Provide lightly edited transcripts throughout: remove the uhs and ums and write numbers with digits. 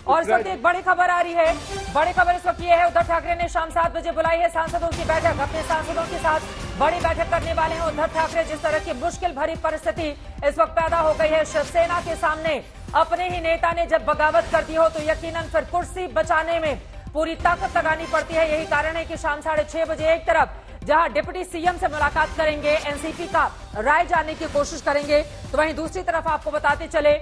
और इस वक्त एक बड़ी खबर आ रही है। बड़ी खबर इस वक्त ये है, उद्धव ठाकरे ने शाम 7 बजे बुलाई है सांसदों की बैठक। अपने सांसदों के साथ बड़ी बैठक करने वाले हैं उद्धव ठाकरे। जिस तरह की मुश्किल भरी परिस्थिति इस वक्त पैदा हो गई है शिवसेना के सामने, अपने ही नेता ने जब बगावत कर दी हो तो यकीनन फिर कुर्सी बचाने में पूरी ताकत लगानी पड़ती है। यही कारण है कि शाम 6:30 बजे एक तरफ जहां डिप्टी सीएम से मुलाकात करेंगे, एनसीपी का राय जानने की कोशिश करेंगे, तो वहीं दूसरी तरफ आपको बताते चले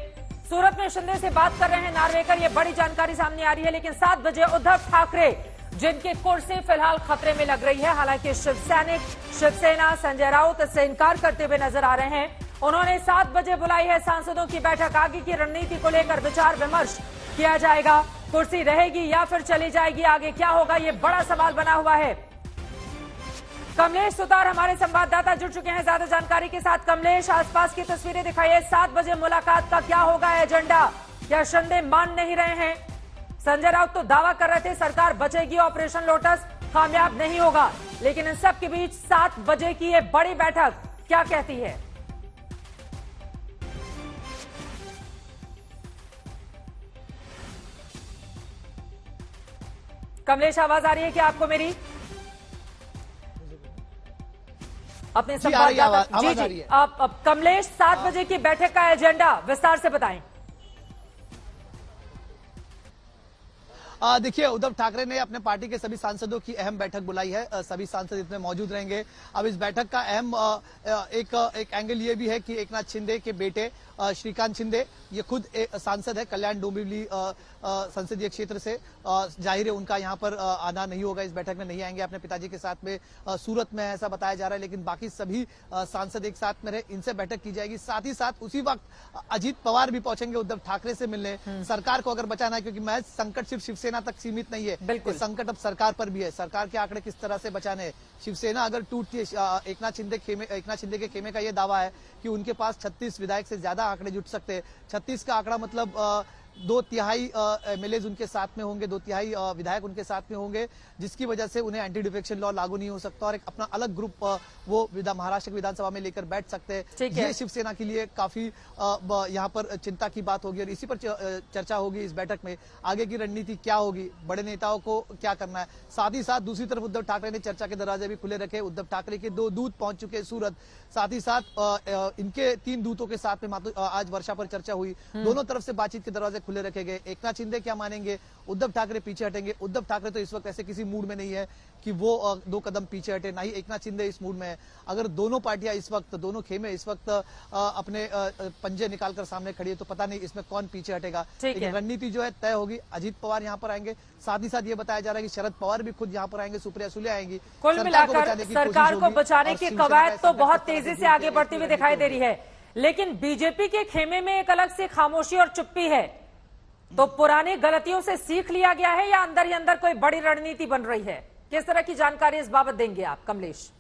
सूरत में शिंदे से बात कर रहे हैं नार्वेकर। ये बड़ी जानकारी सामने आ रही है। लेकिन 7 बजे उद्धव ठाकरे, जिनकी कुर्सी फिलहाल खतरे में लग रही है, हालांकि शिवसेना संजय राउत इससे इनकार करते हुए नजर आ रहे हैं। उन्होंने 7 बजे बुलाई है सांसदों की बैठक। आगे की रणनीति को लेकर विचार विमर्श किया जाएगा। कुर्सी रहेगी या फिर चली जाएगी, आगे क्या होगा, ये बड़ा सवाल बना हुआ है। कमलेश सुतार हमारे संवाददाता जुड़ चुके हैं ज्यादा जानकारी के साथ। कमलेश, आसपास की तस्वीरें दिखाइए। 7 बजे मुलाकात का क्या होगा एजेंडा? क्या शिंदे मान नहीं रहे हैं? संजय राउत तो दावा कर रहे थे सरकार बचेगी, ऑपरेशन लोटस कामयाब नहीं होगा, लेकिन इन सब के बीच 7 बजे की ये बड़ी बैठक क्या कहती है? कमलेश, आवाज आ रही है क्या आपको मेरी? अपने संवाददाता जी आप कमलेश, 7 बजे की बैठक का एजेंडा विस्तार से बताएं। देखिए, उद्धव ठाकरे ने अपने पार्टी के सभी सांसदों की अहम बैठक बुलाई है। सभी सांसद इसमें मौजूद रहेंगे। अब इस बैठक का अहम एक एंगल ये भी है कि एकनाथ शिंदे के बेटे श्रीकांत शिंदे, ये खुद सांसद है कल्याण डोंबिवली संसदीय क्षेत्र से। जाहिर है उनका यहाँ पर आना नहीं होगा, इस बैठक में नहीं आएंगे। अपने पिताजी के साथ में सूरत में ऐसा बताया जा रहा है, लेकिन बाकी सभी सांसद एक साथ में रहे, इनसे बैठक की जाएगी। साथ ही साथ उसी वक्त अजीत पवार भी पहुंचेंगे उद्धव ठाकरे से मिलने, सरकार को अगर बचाना है, क्योंकि महज संकट सिर्फ शिवसेना तक सीमित नहीं है, संकट अब सरकार पर भी है। सरकार के आंकड़े किस तरह से बचाने हैं। शिवसेना अगर टूटती है, एकनाथ शिंदे के खेमे का यह दावा है कि उनके पास 36 विधायक से ज्यादा आंकड़े जुट सकते हैं। 36 का आंकड़ा मतलब 2/3 एमएलए उनके साथ में होंगे, 2/3 विधायक उनके साथ में होंगे, जिसकी वजह से उन्हें एंटी डिफेक्शन लॉ लागू नहीं हो सकता और एक अपना अलग ग्रुप वो महाराष्ट्र की विधानसभा में लेकर बैठ सकते हैं। ये शिवसेना के लिए काफी यहाँ पर चिंता की बात होगी और इसी पर चर्चा होगी इस बैठक में। आगे की रणनीति क्या होगी, बड़े नेताओं को क्या करना है। साथ ही साथ दूसरी तरफ उद्धव ठाकरे ने चर्चा के दरवाजे भी खुले रखे। उद्धव ठाकरे के 2 दूत पहुंच चुके हैं सूरत। साथ ही साथ इनके 3 दूतों के साथ में आज वर्षा पर चर्चा हुई। दोनों तरफ से बातचीत के दरवाजे खुले रखे गए। एकनाथ शिंदे क्या मानेंगे, उद्धव ठाकरे पीछे हटेंगे। उद्धव ठाकरे तो इस वक्त ऐसे किसी मूड में नहीं है कि वो 2 कदम पीछे हटे, ना ही एकनाथ शिंदे इस मूड में है। अगर दोनों पार्टियां इस वक्त, दोनों खेमे इस वक्त अपने पंजे निकालकर सामने खड़ी है, तो पता नहीं इसमें कौन पीछे हटेगा। लेकिन रणनीति जो है तय होगी। अजीत पवार यहाँ पर आएंगे। साथ ही साथ ये बताया जा रहा है कि शरद पवार भी खुद यहाँ पर आएंगे, सुप्रिया सुले आएंगी। कुल मिलाकर सरकार को बचाने की कवायद तो बहुत तेजी से आगे बढ़ती हुई दिखाई दे रही है, लेकिन बीजेपी के खेमे में एक अलग से खामोशी और चुप्पी है। तो पुरानी गलतियों से सीख लिया गया है या अंदर ही अंदर कोई बड़ी रणनीति बन रही है? किस तरह की जानकारी इस बाबत देंगे आप कमलेश?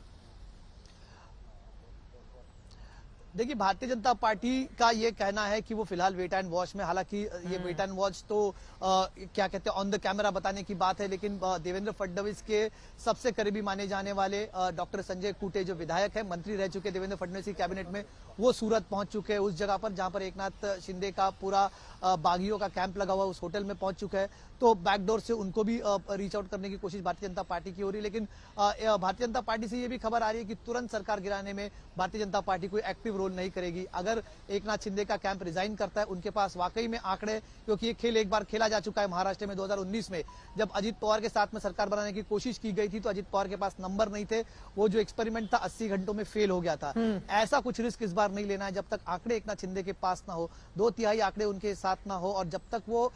देखिए, भारतीय जनता पार्टी का ये कहना है कि वो फिलहाल वेट एंड वॉच में। हालांकि ये वेट एंड वॉच तो क्या कहते हैं, ऑन द कैमरा बताने की बात है, लेकिन देवेंद्र फडणवीस के सबसे करीबी माने जाने वाले डॉक्टर संजय कूटे, जो विधायक है, मंत्री रह चुके देवेंद्र फडणवीस की कैबिनेट में, वो सूरत पहुंच चुके हैं। उस जगह पर जहां पर एकनाथ शिंदे का पूरा बागियों का कैंप लगा हुआ, उस होटल में पहुंच चुका है। तो बैकडोर से उनको भी रीच आउट करने की कोशिश भारतीय जनता पार्टी की हो रही है। लेकिन भारतीय जनता पार्टी से ये भी खबर आ रही है कि तुरंत सरकार गिराने में भारतीय जनता पार्टी कोई एक्टिव रोल नहीं करेगी। अगर एकनाथ शिंदे का कैंप रिजाइन करता है, उनके पास वाकई में आंकड़े, क्योंकि ये खेल एक बार खेला जा चुका है महाराष्ट्र में 2019 में, जब अजीत पवार के साथ में सरकार बनाने की कोशिश की गई थी, तो अजीत पवार के पास नंबर नहीं थे। वो जो एक्सपेरिमेंट था 80 घंटों में फेल हो गया था। ऐसा कुछ रिस्क इस बार नहीं लेना है जब तक आंकड़े एकनाथ शिंदे के पास ना हो, 2/3 आंकड़े उनके साथ ना हो, और जब तक वो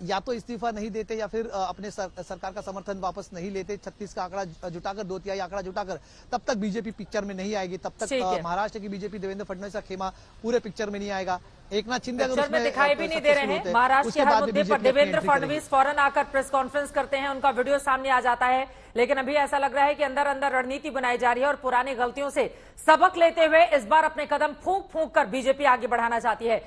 या तो इस्तीफा नहीं देते या फिर अपने सरकार का समर्थन वापस नहीं लेते, 36 का आंकड़ा जुटाकर, 2/3 आंकड़ा जुटाकर, तब तक बीजेपी पिक्चर में नहीं आएगी। तब तक महाराष्ट्र की बीजेपी, देवेंद्र फडणवीस का खेमा पूरे पिक्चर में नहीं आएगा। एकनाथ शिंदे अगर में दिखाई भी नहीं दे रहे हैं। महाराष्ट्र के हर मुद्दे पर देवेंद्र फडणवीस फौरन आकर प्रेस कॉन्फ्रेंस करते हैं, उनका वीडियो सामने आ जाता है। लेकिन अभी ऐसा लग रहा है कि अंदर अंदर रणनीति बनाई जा रही है और पुरानी गलतियों से सबक लेते हुए इस बार अपने कदम फूंक फूंक कर बीजेपी आगे बढ़ाना चाहती है।